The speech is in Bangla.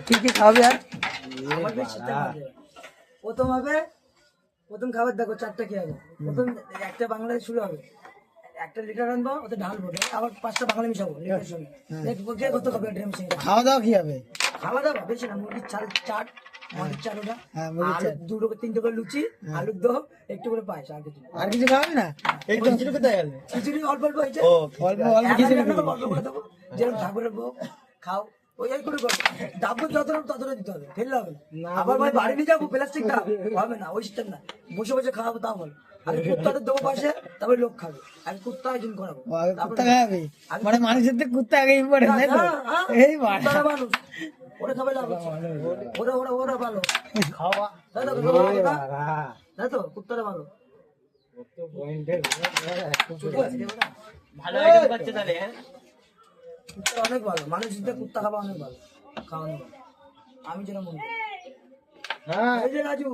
কি কি খাওয়াবি আর প্রথম খাবার দেখো 4টা কি হবে। প্রথম একটা বাংলাদেশ শুরু হবে, 1 লিটার আনবো, ওতে ঢাল ভরবো, আবার 5টা বাঙালি মিশাবো লিটার সঙ্গে। কে কত খাবে ড্রাম সিং? খাওয়া দাওয়া কি হবে? খাওয়া দাওয়া বেশি না, মুরগির চাট, মাটির চাট, ওটা দুটো 3টে করে লুচি, আলুর দম, একটু করে পায়েস, আর কিছু খাওয়াবি না? এই খিচুড়ি কোথায় গেল? খিচুড়ি অল্প অল্প হয়েছে, অল্প অল্প খিচুড়ি অল্প করে দেবো, যেরকম ঠাকুরের ভোগ খাও ওই করে করবো। ডাব্বু ততটা দিতে হবে, ফেললে হবে না। আবার ভাই বাড়ি নিয়ে যাবো প্লাস্টিক হবে না, ওই সিস্টেম না, বসে বসে খাওয়াবো তাও বল। আমি কুত্তাদের দেবো পাশে, তারপরে লোক খাবে। আমি কুত্তা আয়োজন করাবো, কুত্তা খাওয়াবি মানে মানুষের তো কুত্তা আগে ইম্পর্টেন্ট, তাই তো? এই মানুষ ওরা খাবে লাভ, ওরা ওরা ওরা ভালো খাওয়া, তাই তো কুত্তারা ভালো ভালো আইটেম করছে তাহলে। হ্যাঁ, কুত্তা অনেক ভালো, মানুষ কুত্তা খাওয়া অনেক ভালো, খাওয়ানো ভালো, আমি যেটা মনে করি। এই যে রাজু